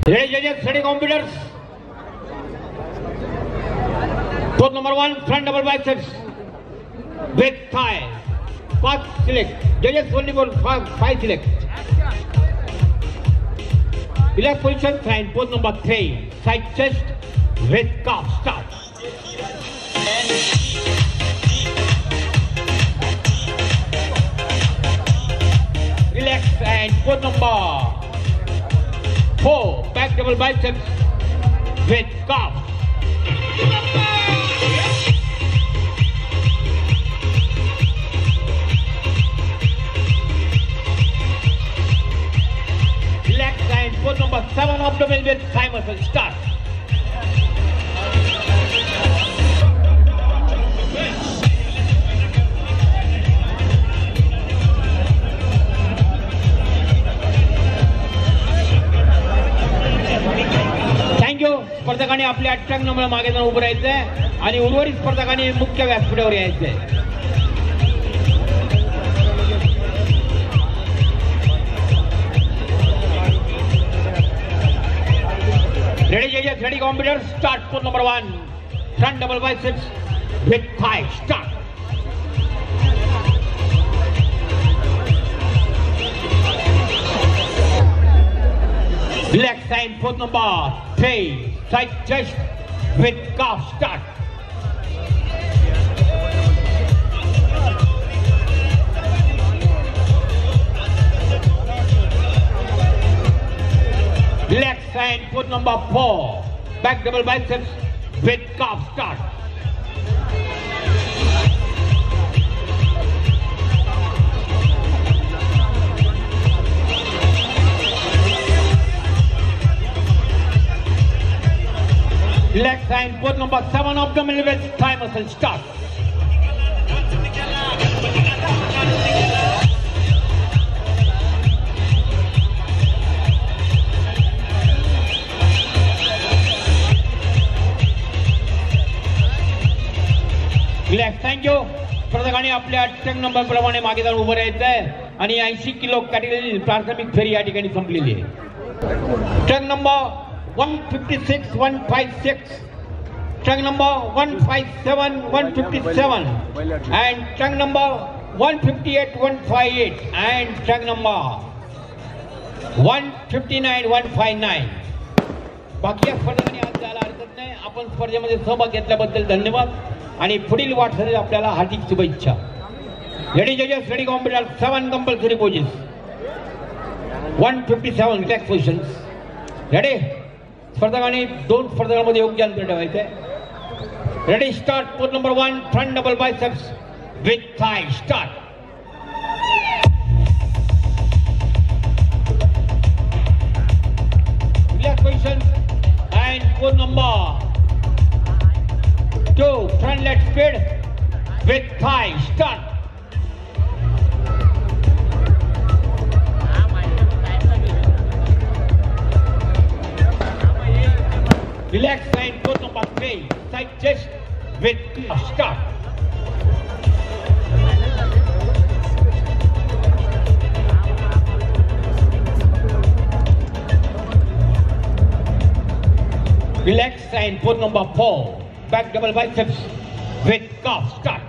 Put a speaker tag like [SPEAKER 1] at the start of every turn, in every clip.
[SPEAKER 1] Ready judges, ready competitors. Pose number 1, front double biceps with thigh. 5 select. Judges only for 5 select. Relax position, and pose number 3, side chest with calf. Start. Relax and pose number 4, back double biceps with calf. Relax and pose number 7, abdomen with thigh muscle. Start. स्पर्धकांनी आपल्या 58 number मागे जाऊन उभं राहायचंय आणि उर्वरित स्पर्धकांनी मुख्य व्यासपीठावर यायचंय. रेडी जजेस, ready competitors. Start. Pose number 1, front double biceps with thigh. Start. Relax and pose number 3, side chest with calf. Start. Relax and pose number 4, back double biceps with calf. Start. Relax and pose number 7, abdominal with thigh muscle. Start. Relax. Thank you. स्पर्धकांनी आपल्या 58 number प्रमाणे मागे जाऊन उभं राहायचंय आणि 80 kilo category प्राथमिक फेरी या ठिकाणी संपलेली आहे. Truck number 156, 156, trunk number 157, 157, and trunk number 158, 158, and trunk number 159, 159. बाकी स्पर्धकांनी आज जायला हरकत नाही. आपण स्पर्धेमध्ये सहभाग घेतल्याबद्दल धन्यवाद आणि पुढील वाटचालीस आपल्याला हार्दिक शुभेच्छा. रेडी जजेस, ready competitors. 7 compulsory poses. 157 relax positions. Ready. स्पर्धकांनी 2 स्पर्धकांमध्ये योग्य अंतर ठेवायचंय. Ready. Start. Pose number 1, front double biceps with thigh. Start. Relax position and pose number 2, front leg speed with thigh. Start. Relax and pose number 3, side chest with calf. Start. Relax and pose number 4, back double biceps with calf. Start.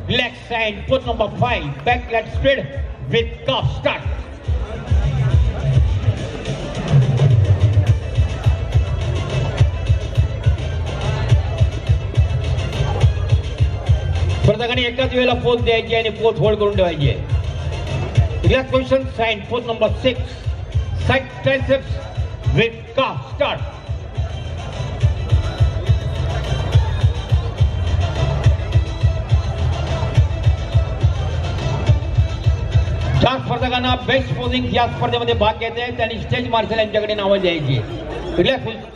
[SPEAKER 1] Relax and pose number 5, back leg spread with calf. Start. स्पर्धकांनी एकाच वेळेला pose द्यायची आणि pose hold करून ठेवायची आहे. Relax position आणि pose number 6, side triceps with calf. Start. ज्या स्पर्धकांना best posing या स्पर्धेमध्ये भाग घ्यायचा आहे त्यांनी स्टेज मार्शल यांच्याकडे नावं द्यायची. Relax.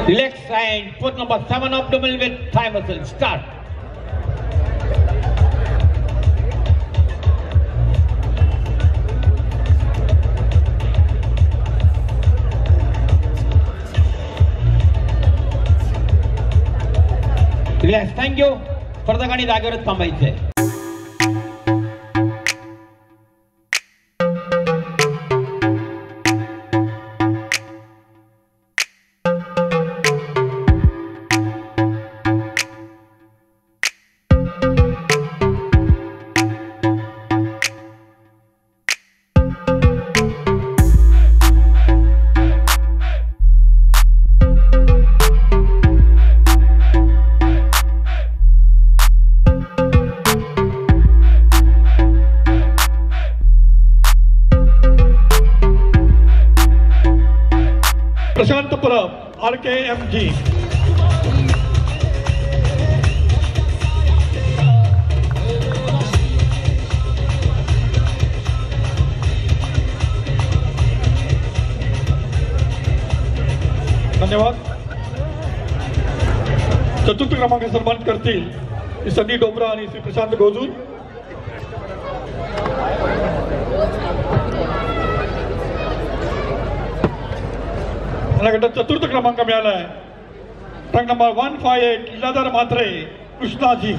[SPEAKER 1] Relax and pose number 7, abdominal with thigh muscle. Start. Relax. Thank you. स्पर्धकांनी जागेवरच थांबायचंय.
[SPEAKER 2] प्रशांत परब RKMG. धन्यवाद. चतुर्थ क्रमांक सन्मानित करतील श्री संदीप डोबरा आणि श्री प्रशांत गोजूर. मला गटात चतुर्थ क्रमांक मिळालाय. Truck number 158 Liladhar Mhatre Krishnaji.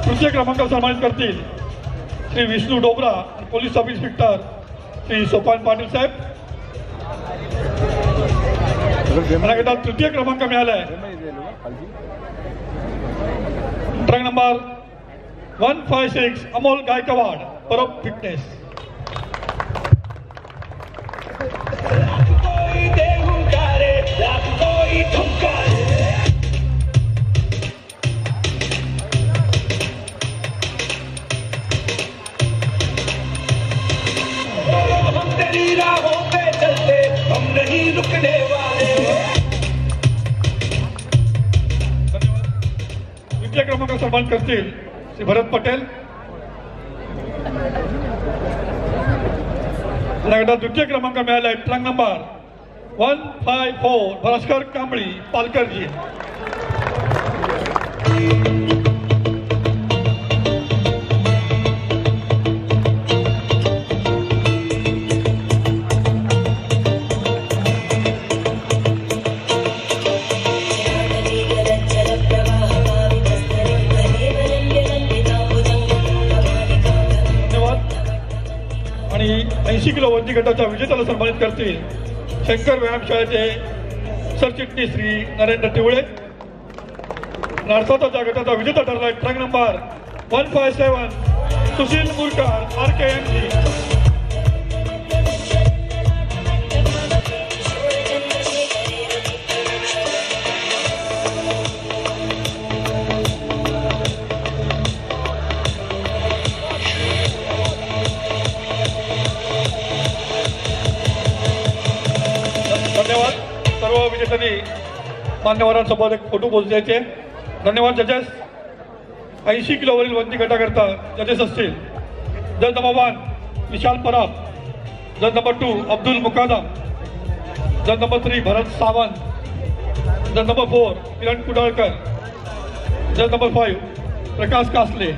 [SPEAKER 2] तृतीय क्रमांकावर सन्मानित करतील Shri Vishnu Dobra, police sub inspector Shri Sopan Patil साहेब. मला गटात तृतीय क्रमांक मिळालाय. ट्रक नंबर 156 अमोल गायकवाड परब फिटनेस. द्वितीय क्रमांकावर सन्मानित करतील श्री भरत पटेल. द्वितीय क्रमांक मिळाला आहे. Truck number 154 Bhaskar Kambli Palkarji. आणि 80 किलो वंती गटाच्या विजेत्याला सन्मानित करतील शंकर व्यायामशाळेचे सरचिटणीस श्री नरेंद्र तिवळे. नरसाच्या गटाचा विजेता ठरला ट्रक नंबर 157 सुशील मुरकर RKMG. धन्यवाद. सर्व विजेत्यांनी मान्यवरांसोबत एक फोटो पोच द्यायचे. धन्यवाद जजेस. 80 किलोवरील वंती गटाकरता जजेस असतील जज नंबर 1 विशाल पराब, जज नंबर 2 अब्दुल मुकादम, जज नंबर 3 भरत सावंत, जज नंबर 4 किरण कुडाळकर, जज नंबर 5 प्रकाश कासले.